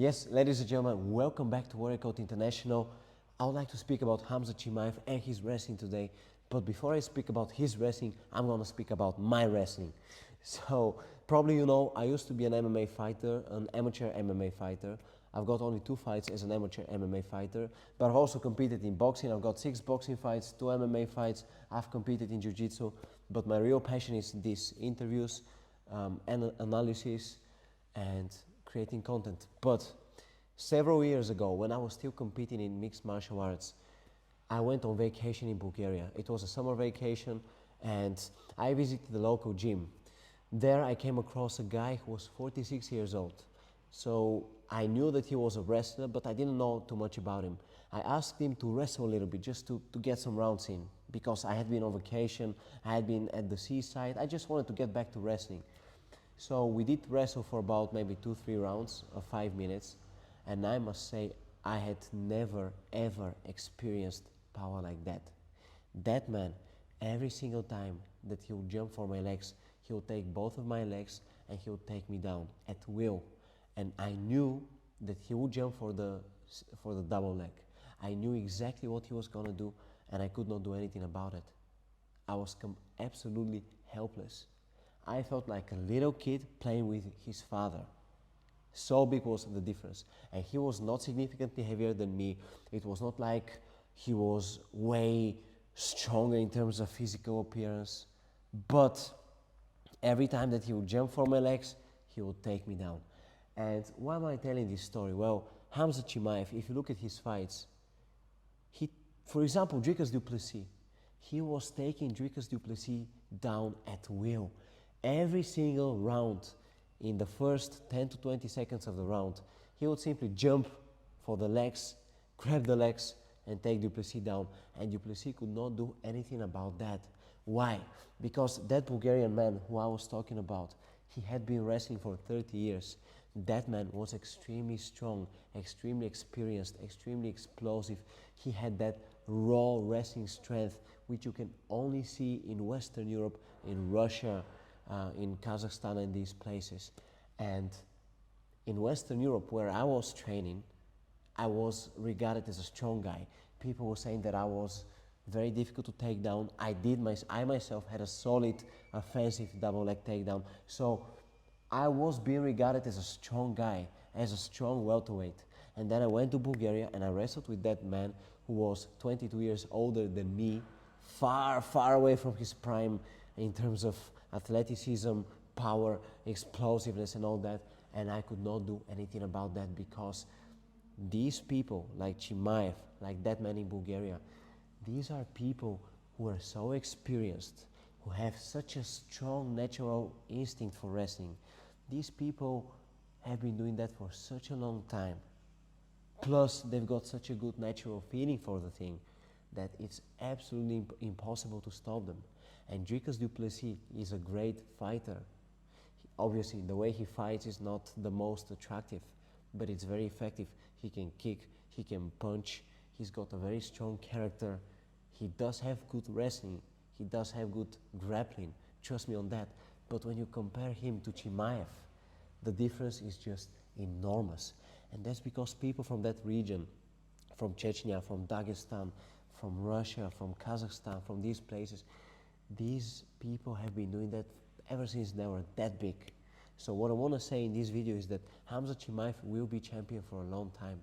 Yes, ladies and gentlemen, welcome back to Warrior Code International. I would like to speak about Khamzat Chimaev and his wrestling today. But before I speak about his wrestling, I'm going to speak about my wrestling. So, probably you know, I used to be an MMA fighter, an amateur MMA fighter. I've got only 2 fights as an amateur MMA fighter, but I've also competed in boxing. I've got 6 boxing fights, 2 MMA fights. I've competed in jiu-jitsu, but my real passion is these interviews, analysis, and creating content. But several years ago, when I was still competing in mixed martial arts, I went on vacation in Bulgaria. It was a summer vacation, and I visited the local gym. There I came across a guy who was 46 years old. So I knew that he was a wrestler, but I didn't know too much about him. I asked him to wrestle a little bit, just to get some rounds in, because I had been on vacation, I had been at the seaside, I just wanted to get back to wrestling. So we did wrestle for about maybe 2-3 rounds of 5 minutes, and I must say I had never ever experienced power like that. That man, every single time that he would jump for my legs, he would take both of my legs and he would take me down at will. And I knew that he would jump for the double leg. I knew exactly what he was gonna do, and I could not do anything about it. I was absolutely helpless. I felt like a little kid playing with his father. So big was the difference. And he was not significantly heavier than me. It was not like he was way stronger in terms of physical appearance. But every time that he would jump for my legs, he would take me down. And why am I telling this story? Well, Khamzat Chimaev, if you look at his fights, for example, Dricus Du Plessis, he was taking Dricus Du Plessis down at will. Every single round, in the first 10 to 20 seconds of the round, he would simply jump for the legs, grab the legs, and take Du Plessis down. And Du Plessis could not do anything about that. Why? Because that Bulgarian man who I was talking about, he had been wrestling for 30 years. That man was extremely strong, extremely experienced, extremely explosive. He had that raw wrestling strength, which you can only see in Western Europe, in Russia, in Kazakhstan and these places. And in Western Europe, where I was training, I was regarded as a strong guy. People were saying that I was very difficult to take down. I myself had a solid offensive double leg takedown. So I was being regarded as a strong guy, as a strong welterweight. And then I went to Bulgaria and I wrestled with that man who was 22 years older than me, far, far away from his prime in terms of athleticism, power, explosiveness and all that, and I could not do anything about that because these people like Chimaev, like that man in Bulgaria, these are people who are so experienced, who have such a strong natural instinct for wrestling. These people have been doing that for such a long time. Plus, they've got such a good natural feeling for the thing that it's absolutely impossible to stop them. And Dricus Du Plessis is a great fighter. Obviously, the way he fights is not the most attractive, but it's very effective. He can kick, he can punch, he's got a very strong character. He does have good wrestling, he does have good grappling, trust me on that. But when you compare him to Chimaev, the difference is just enormous. And that's because people from that region, from Chechnya, from Dagestan, from Russia, from Kazakhstan, from these places, these people have been doing that ever since they were that big. So what I want to say in this video is that Khamzat Chimaev will be champion for a long time.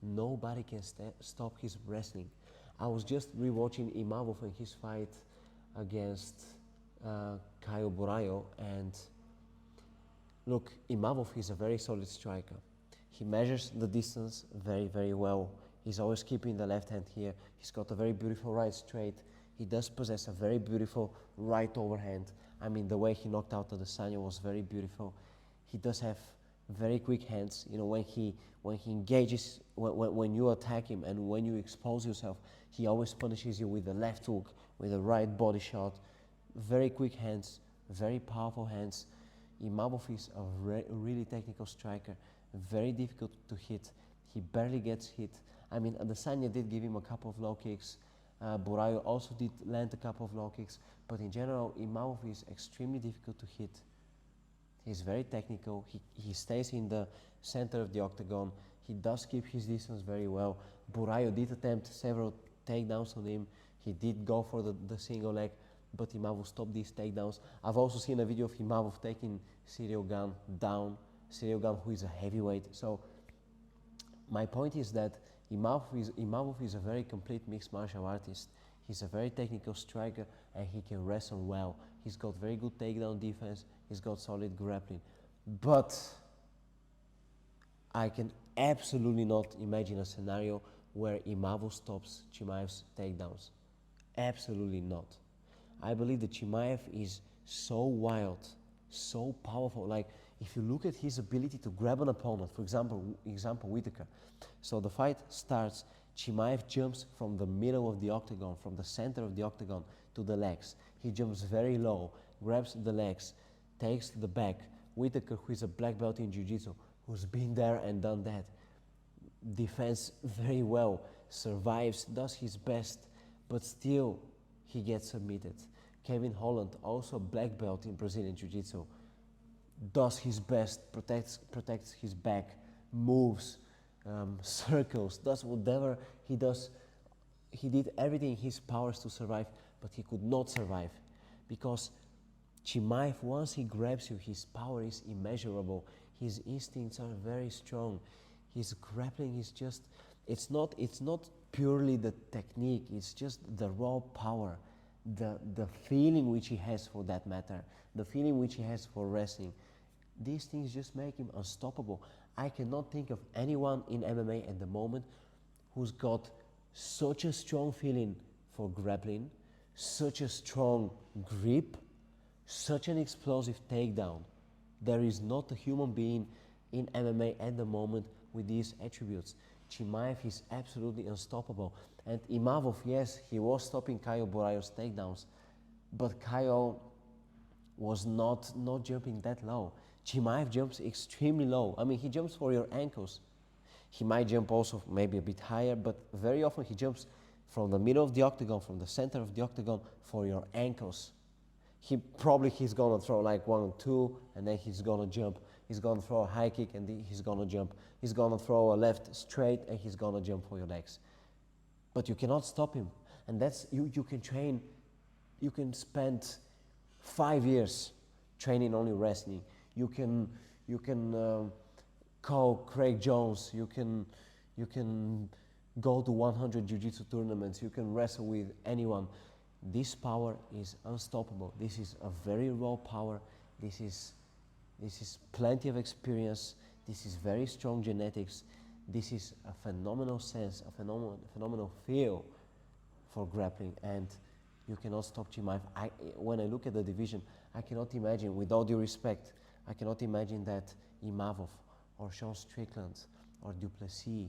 Nobody can stop his wrestling. I was just rewatching Imavov and his fight against Caio Borralho, and look, Imavov is a very solid striker. He measures the distance very, very well. He's always keeping the left hand here. He's got a very beautiful right straight. He does possess a very beautiful right overhand. I mean, the way he knocked out Adesanya was very beautiful. He does have very quick hands. You know, when he engages, when you attack him and when you expose yourself, he always punishes you with a left hook, with a right body shot. Very quick hands, very powerful hands. Imavov is a really technical striker, very difficult to hit. He barely gets hit. I mean, Adesanya did give him a couple of low kicks. Borralho also did land a couple of low kicks, but in general, Imavov is extremely difficult to hit. He's very technical. He stays in the center of the octagon. He does keep his distance very well. Burayo did attempt several takedowns on him. He did go for the single leg, but Imavov stopped these takedowns. I've also seen a video of Imavov taking Cyril Gane down. Cyril Gane, who is a heavyweight. So my point is that Imavov is a very complete mixed martial artist. He's a very technical striker and he can wrestle well. He's got very good takedown defense. He's got solid grappling. But I can absolutely not imagine a scenario where Imavov stops Chimaev's takedowns. Absolutely not. I believe that Chimaev is so wild, so powerful. Like, if you look at his ability to grab an opponent, for example Whitaker. So the fight starts, Chimaev jumps from the middle of the octagon, from the center of the octagon to the legs. He jumps very low, grabs the legs, takes the back. Whitaker, who is a black belt in Jiu-Jitsu, who's been there and done that, defends very well, survives, does his best, but still he gets submitted. Kevin Holland, also a black belt in Brazilian Jiu-Jitsu, does his best, protects his back, moves, circles, does whatever he does. He did everything in his powers to survive, but he could not survive because Chimaev, once he grabs you, his power is immeasurable. His instincts are very strong. His grappling is just, it's not purely the technique, it's just the raw power, the feeling which he has for that matter, the feeling which he has for wrestling. These things just make him unstoppable. I cannot think of anyone in MMA at the moment who's got such a strong feeling for grappling, such a strong grip, such an explosive takedown. There is not a human being in MMA at the moment with these attributes. Chimaev is absolutely unstoppable. And Imavov, yes, he was stopping Caio Burayo's takedowns, but Caio was not jumping that low. Chimaev jumps extremely low. I mean, he jumps for your ankles. He might jump also maybe a bit higher, but very often he jumps from the middle of the octagon, from the center of the octagon for your ankles. He's gonna throw like 1 or 2, and then he's gonna jump. He's gonna throw a high kick, and he's gonna jump. He's gonna throw a left straight, and he's gonna jump for your legs. But you cannot stop him. And that's, you can train, you can spend 5 years training only wrestling. You can call Craig Jones. You can go to 100 jiu-jitsu tournaments. You can wrestle with anyone. This power is unstoppable. This is a very raw power. This is plenty of experience. This is very strong genetics. This is a phenomenal sense, a phenomenal feel for grappling, and you cannot stop Chimaev. When I look at the division, I cannot imagine, with all due respect, I cannot imagine that Imavov or Sean Strickland or Du Plessis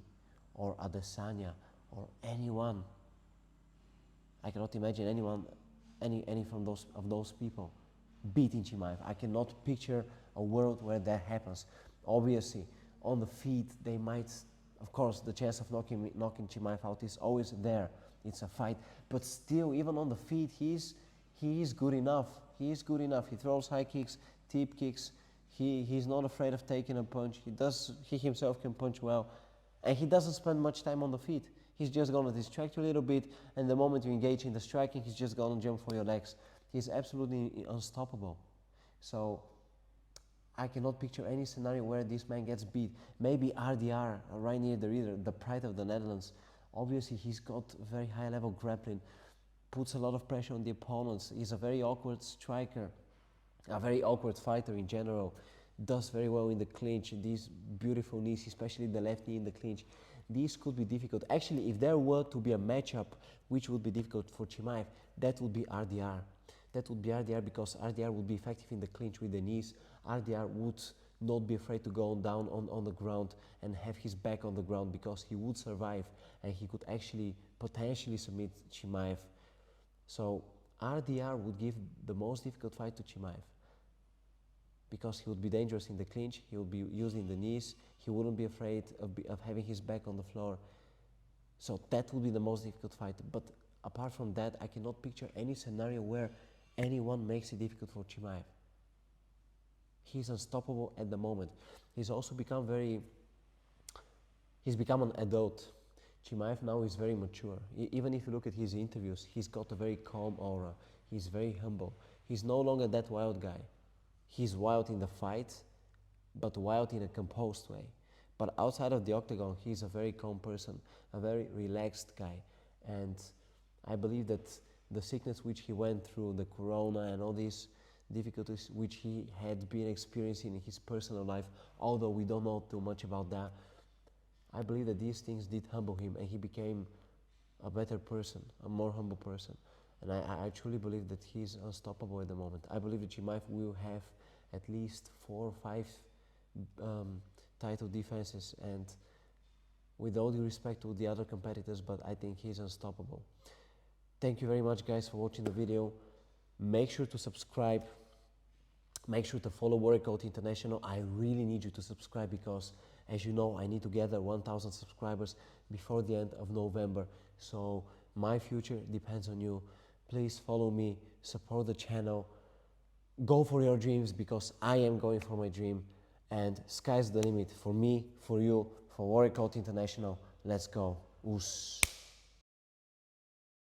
or Adesanya or anyone, I cannot imagine anyone, any from those people beating Chimaev. I cannot picture a world where that happens. Obviously, on the feet, they might, of course, the chance of knocking Chimaev out is always there. It's a fight, but still, even on the feet, he is good enough. He is good enough. He throws high kicks, tip kicks. He's not afraid of taking a punch. He himself can punch well, and he doesn't spend much time on the feet. He's just gonna distract you a little bit, and the moment you engage in the striking, he's just gonna jump for your legs. He's absolutely unstoppable. So I cannot picture any scenario where this man gets beat. Maybe RDR, Reinier de Ridder, the pride of the Netherlands. Obviously, he's got very high level grappling, puts a lot of pressure on the opponents. He's a very awkward striker, a very awkward fighter in general. Does very well in the clinch. These beautiful knees, especially the left knee in the clinch. These could be difficult. Actually, if there were to be a matchup which would be difficult for Chimaev, that would be RDR. That would be RDR because RDR would be effective in the clinch with the knees. RDR would not be afraid to go down on the ground and have his back on the ground because he would survive and he could actually potentially submit Chimaev. So RDR would give the most difficult fight to Chimaev because he would be dangerous in the clinch, he would be using the knees, he wouldn't be afraid of having his back on the floor. So that would be the most difficult fight. But apart from that, I cannot picture any scenario where anyone makes it difficult for Chimaev. He's unstoppable at the moment. He's also become he's become an adult. Chimaev now is very mature. Even if you look at his interviews, he's got a very calm aura. He's very humble. He's no longer that wild guy. He's wild in the fight, but wild in a composed way. But outside of the octagon, he's a very calm person, a very relaxed guy. And I believe that the sickness which he went through, the corona and all these difficulties which he had been experiencing in his personal life, although we don't know too much about that, I believe that these things did humble him and he became a better person, a more humble person. And I truly believe that he's unstoppable at the moment. I believe that Chimaev will have at least 4 or 5 title defenses, and with all due respect to the other competitors, but I think he's unstoppable. Thank you very much, guys, for watching the video. Make sure to subscribe. Make sure to follow Warrior Code International. I really need you to subscribe because, as you know, I need to gather 1,000 subscribers before the end of November. So my future depends on you. Please follow me, support the channel, go for your dreams because I am going for my dream, and sky's the limit for me, for you, for Warrior Code International. Let's go. Oos.